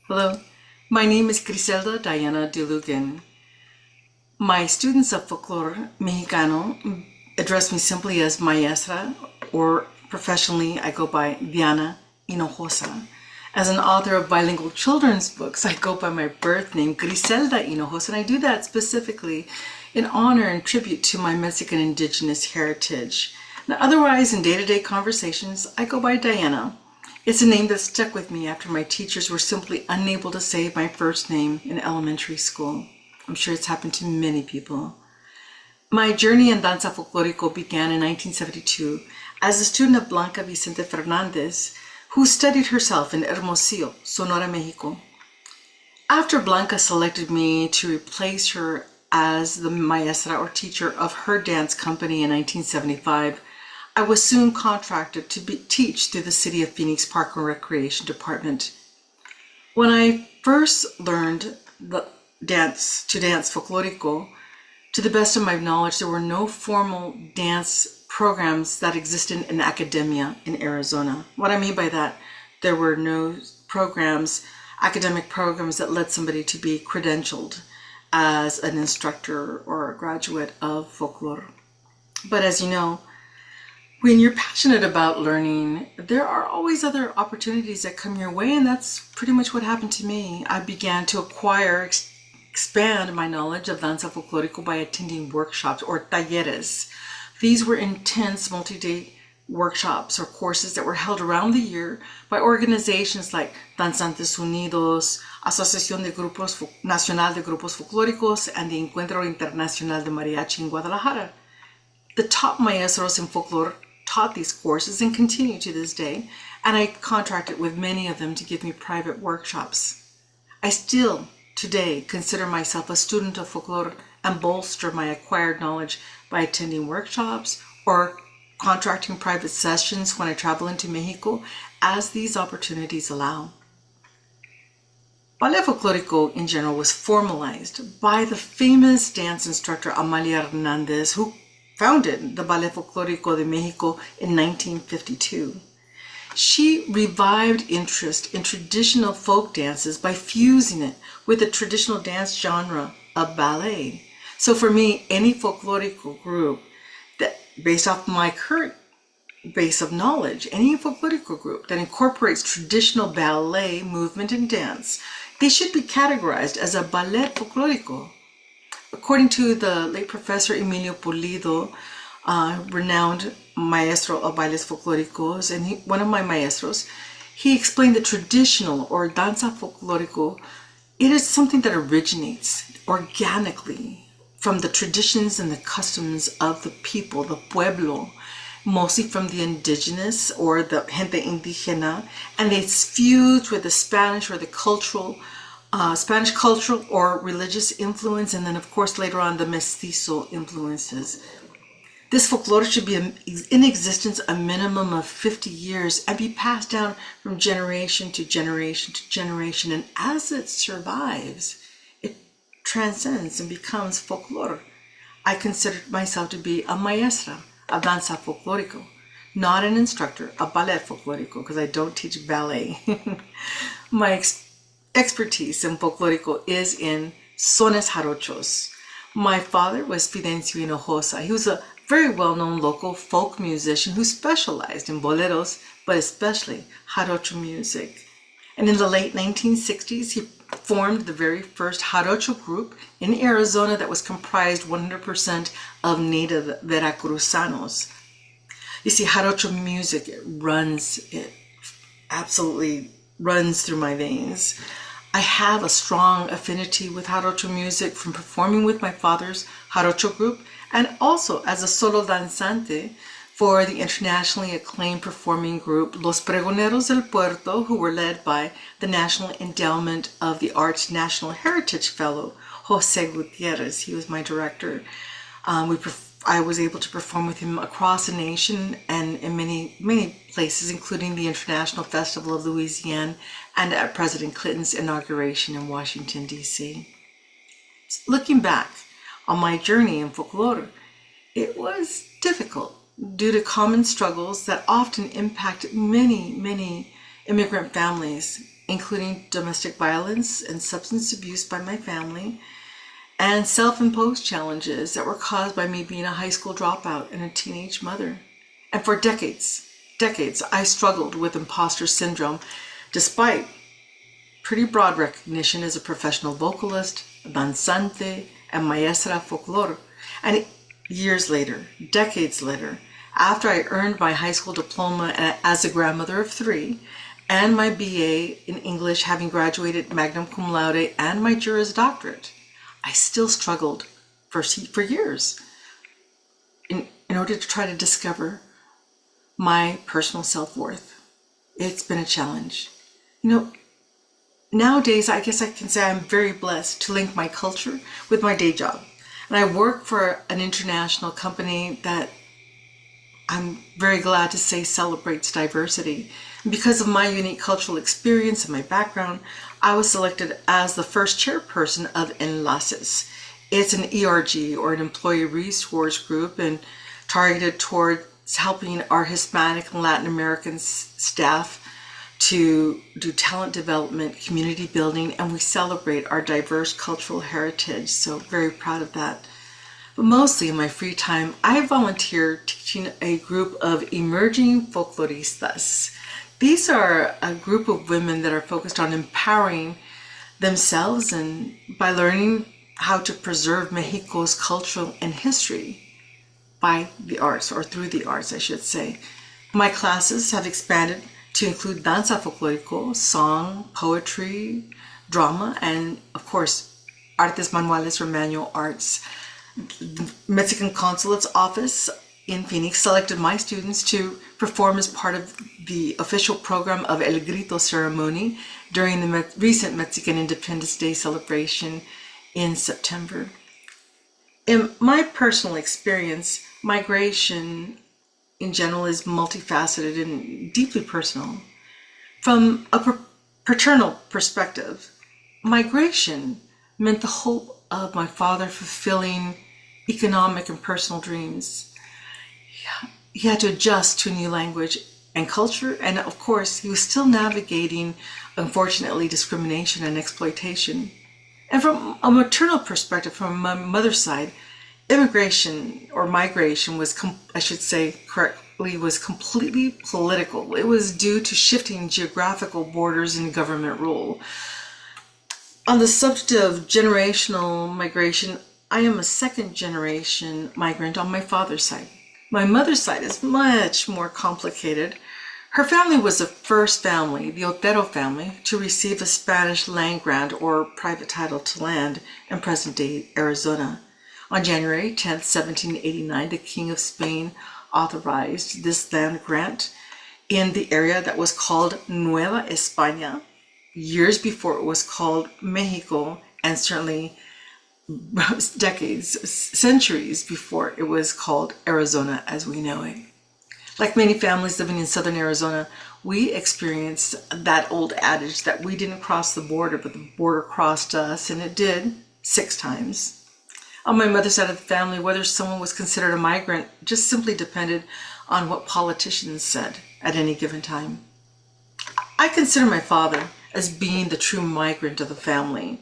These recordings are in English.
Hello, my name is Criselda Diana DeLugan. My students of folklore Mexicano address me simply as maestra, or professionally I go by Diana Hinojosa. As an author of bilingual children's books, I go by my birth name, Criselda Hinojosa, and I do that specifically in honor and tribute to my Mexican indigenous heritage. Now, otherwise, in day-to-day conversations, I go by Diana. It's a name that stuck with me after my teachers were simply unable to say my first name in elementary school. I'm sure it's happened to many people. My journey in danza folklorico began in 1972 as a student of Blanca Vicente Fernandez, who studied herself in Hermosillo, Sonora, Mexico. After Blanca selected me to replace her as the maestra or teacher of her dance company in 1975, I was soon contracted to teach through the City of Phoenix Park and Recreation Department. When I first learned to dance folklorico, to the best of my knowledge, there were no formal dance programs that existed in academia in Arizona. What I mean by that, there were no academic programs that led somebody to be credentialed as an instructor or a graduate of folklore. But as you know, when you're passionate about learning, there are always other opportunities that come your way, and that's pretty much what happened to me. I began to expand my knowledge of danza folklorico by attending workshops or talleres. These were intense multi-day workshops or courses that were held around the year by organizations like Danzantes Unidos, Asociación de Grupos Nacional de Grupos Folclóricos, and the Encuentro Internacional de Mariachi in Guadalajara. The top maestros in folklore taught these courses and continue to this day, and I contracted with many of them to give me private workshops. I still, today, consider myself a student of folklore and bolster my acquired knowledge by attending workshops or contracting private sessions when I travel into Mexico as these opportunities allow. Ballet folklorico in general was formalized by the famous dance instructor Amalia Hernandez, who founded the Ballet Folklorico de Mexico in 1952. She revived interest in traditional folk dances by fusing it with the traditional dance genre of ballet. So for me, any folklorico group that, based off my current base of knowledge, any folklorico group that incorporates traditional ballet movement and dance, they should be categorized as a ballet folklorico. According to the late Professor Emilio Pulido, renowned maestro of bailes folclóricos, and one of my maestros, he explained that traditional or danza folclórico, it is something that originates organically from the traditions and the customs of the people, the pueblo, mostly from the indigenous or the gente indígena, and it's fused with the Spanish or the Spanish cultural or religious influence, and then of course later on the mestizo influences. This folklore should be in existence a minimum of 50 years and be passed down from generation to generation to generation, and as it survives, it transcends and becomes folklore. I consider myself to be a maestra of danza folklorico, not an instructor of ballet folklorico, because I don't teach ballet. My expertise in folklorico is in sones jarochos. My father was Fidencio Hinojosa. He was a very well-known local folk musician who specialized in boleros, but especially jarocho music. And in the late 1960s, he formed the very first jarocho group in Arizona that was comprised 100% of native Veracruzanos. You see, jarocho music, it absolutely runs through my veins. I have a strong affinity with jarocho music from performing with my father's jarocho group and also as a solo danzante for the internationally acclaimed performing group Los Pregoneros del Puerto, who were led by the National Endowment of the Arts National Heritage Fellow, Jose Gutierrez. He was my director. I was able to perform with him across the nation and in many places, including the International Festival of Louisiana and at President Clinton's inauguration in Washington, D.C. Looking back on my journey in folklore, it was difficult due to common struggles that often impact many immigrant families including domestic violence and substance abuse by my family, and self-imposed challenges that were caused by me being a high school dropout and a teenage mother. And for decades, I struggled with imposter syndrome, despite pretty broad recognition as a professional vocalist, danzante, and maestra folklore. And years later, decades later, after I earned my high school diploma as a grandmother of 3, and my BA in English, having graduated magna cum laude, and my Juris Doctorate, I still struggled for years in order to try to discover my personal self-worth. It's been a challenge. Nowadays, I guess I can say I'm very blessed to link my culture with my day job. And I work for an international company that I'm very glad to say celebrates diversity. And because of my unique cultural experience and my background, I was selected as the first chairperson of Enlaces. It's an ERG, or an employee resource group, and targeted towards helping our Hispanic and Latin American staff to do talent development, community building, and we celebrate our diverse cultural heritage. So very proud of that. But mostly in my free time, I volunteer teaching a group of emerging folkloristas. These are a group of women that are focused on empowering themselves and by learning how to preserve Mexico's culture and history by the arts, or through the arts, I should say. My classes have expanded to include danza folclórico, song, poetry, drama, and of course, artes manuales or manual arts. The Mexican Consulate's office in Phoenix selected my students to perform as part of the official program of El Grito ceremony during the recent Mexican Independence Day celebration in September. In my personal experience, migration in general is multifaceted and deeply personal. From a paternal perspective, migration meant the hope of my father fulfilling economic and personal dreams. He had to adjust to a new language and culture, and of course, he was still navigating, unfortunately, discrimination and exploitation. And from a maternal perspective, from my mother's side, immigration or migration was, I should say correctly, was completely political. It was due to shifting geographical borders and government rule. On the subject of generational migration, I am a second generation migrant on my father's side. My mother's side is much more complicated. Her family was the first family, the Otero family, to receive a Spanish land grant or private title to land in present-day Arizona. On January 10, 1789, the King of Spain authorized this land grant in the area that was called Nueva España, years before it was called Mexico, and certainly decades, centuries before it was called Arizona as we know it. Like many families living in southern Arizona, we experienced that old adage that we didn't cross the border, but the border crossed us, and it did 6 times. On my mother's side of the family, whether someone was considered a migrant just simply depended on what politicians said at any given time. I consider my father as being the true migrant of the family.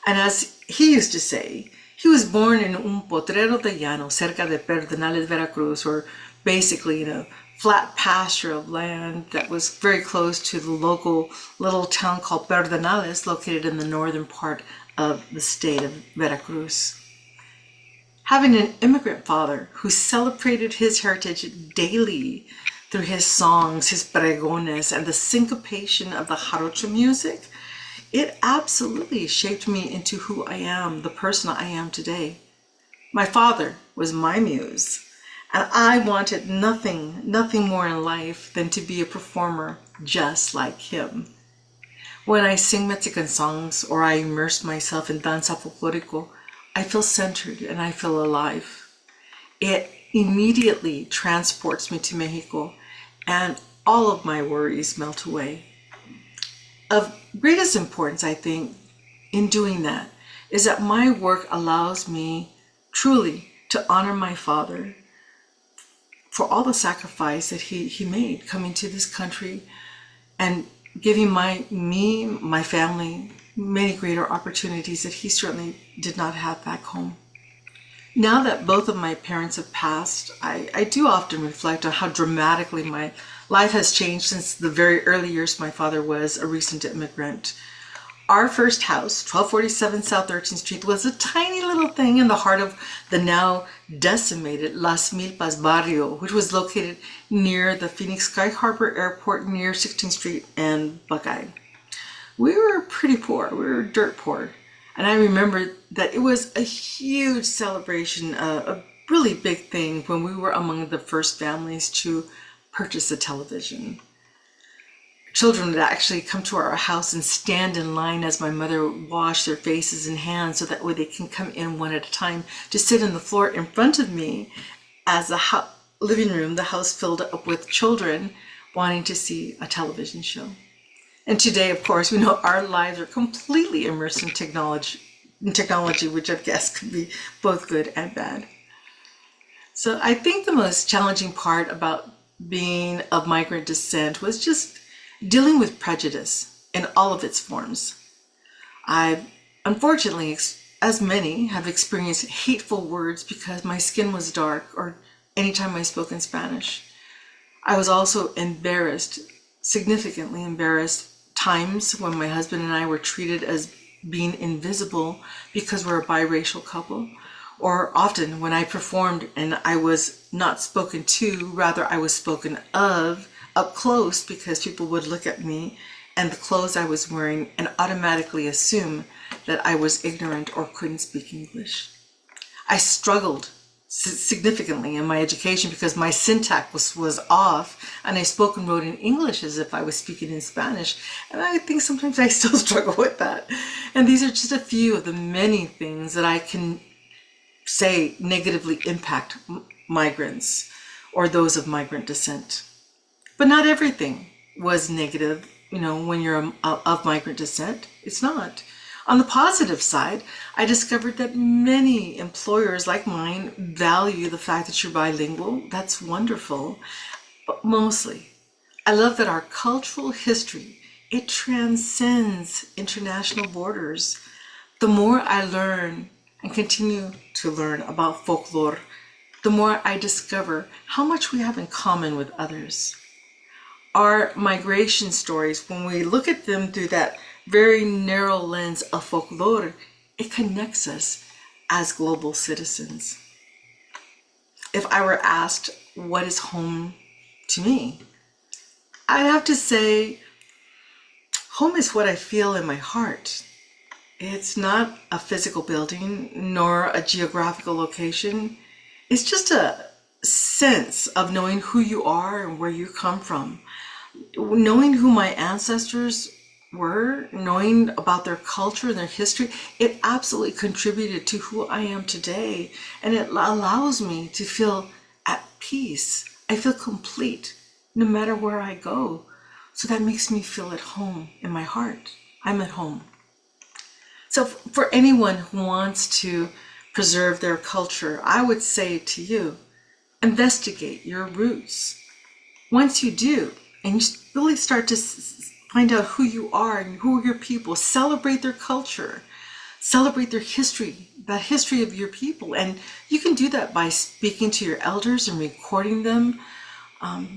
And as he used to say, he was born in un potrero de llano cerca de Pedernales, Veracruz, or basically in a flat pasture of land that was very close to the local little town called Pedernales, located in the northern part of the state of Veracruz. Having an immigrant father who celebrated his heritage daily through his songs, his pregones, and the syncopation of the jarocho music, it absolutely shaped me into who I am, the person I am today. My father was my muse, and I wanted nothing more in life than to be a performer just like him. When I sing Mexican songs or I immerse myself in danza folclórico, I feel centered and I feel alive. It immediately transports me to Mexico, and all of my worries melt away. Of greatest importance, I think, in doing that is that my work allows me truly to honor my father for all the sacrifice that he made coming to this country and giving my family, many greater opportunities that he certainly did not have back home. Now that both of my parents have passed, I do often reflect on how dramatically my life has changed since the very early years my father was a recent immigrant. Our first house, 1247 South 13th Street, was a tiny little thing in the heart of the now decimated Las Milpas barrio, which was located near the Phoenix Sky Harbor Airport near 16th Street and Buckeye. We were pretty poor. We were dirt poor. And I remember that it was a huge celebration, a really big thing when we were among the first families to purchase a television. Children would actually come to our house and stand in line as my mother would wash their faces and hands so that way they can come in one at a time to sit on the floor in front of me as the living room, the house filled up with children wanting to see a television show. And today, of course, we know our lives are completely immersed in technology, which I guess could be both good and bad. So I think the most challenging part about being of migrant descent was just dealing with prejudice in all of its forms. I've unfortunately, as many, have experienced hateful words because my skin was dark or anytime I spoke in Spanish. I was also embarrassed, significantly embarrassed, times when my husband and I were treated as being invisible because we're a biracial couple, or often when I performed and I was not spoken to, rather I was spoken of up close because people would look at me and the clothes I was wearing and automatically assume that I was ignorant or couldn't speak English. I struggled significantly in my education because my syntax was off and I spoke and wrote in English as if I was speaking in Spanish. And I think sometimes I still struggle with that. And these are just a few of the many things that I can say negatively impact migrants or those of migrant descent. But not everything was negative, when you're of migrant descent. It's not. On the positive side, I discovered that many employers like mine value the fact that you're bilingual. That's wonderful. But mostly, I love that our cultural history, it transcends international borders. The more I learn and continue to learn about folklore, the more I discover how much we have in common with others. Our migration stories, when we look at them through that very narrow lens of folklore, it connects us as global citizens. If I were asked what is home to me, I'd have to say home is what I feel in my heart. It's not a physical building nor a geographical location. It's just a sense of knowing who you are and where you come from. Knowing who my ancestors were, knowing about their culture and their history, it absolutely contributed to who I am today. And it allows me to feel at peace. I feel complete no matter where I go. So that makes me feel at home in my heart. I'm at home. So for anyone who wants to preserve their culture, I would say to you, investigate your roots. Once you do, and you really start to find out who you are and who are your people, celebrate their culture, celebrate their history, that history of your people. And you can do that by speaking to your elders and recording them,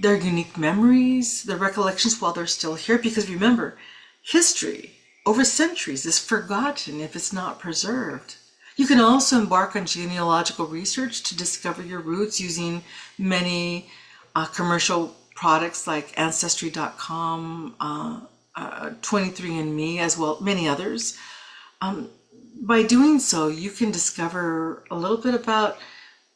their unique memories, their recollections while they're still here. Because remember, history over centuries is forgotten if it's not preserved. You can also embark on genealogical research to discover your roots using many commercial products like Ancestry.com, 23andMe, as well, many others. By doing so, you can discover a little bit about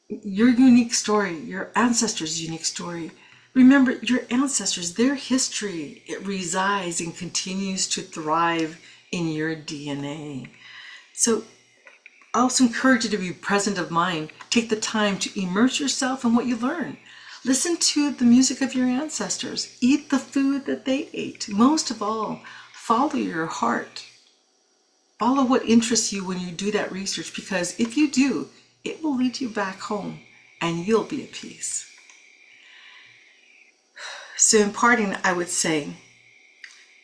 your unique story, your ancestors' unique story. Remember, your ancestors, their history, it resides and continues to thrive in your DNA. So I also encourage you to be present of mind. Take the time to immerse yourself in what you learn. Listen to the music of your ancestors. Eat the food that they ate. Most of all, follow your heart. Follow what interests you when you do that research, because if you do, it will lead you back home and you'll be at peace. So in parting, I would say,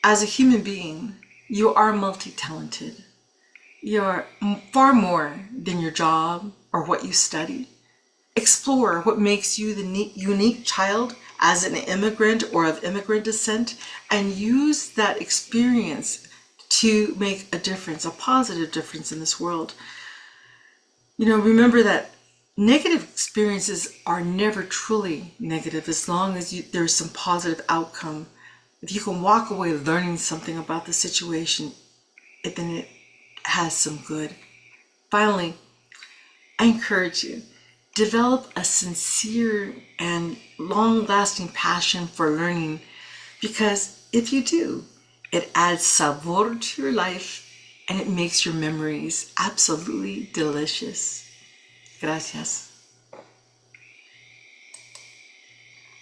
as a human being, you are multi-talented. You're far more than your job or what you study. Explore what makes you the unique child as an immigrant or of immigrant descent, and use that experience to make a difference, a positive difference in this world. Remember that negative experiences are never truly negative as long as there's some positive outcome. If you can walk away learning something about the situation, then it has some good. Finally, I encourage you, develop a sincere and long-lasting passion for learning, because if you do, it adds sabor to your life and it makes your memories absolutely delicious. Gracias.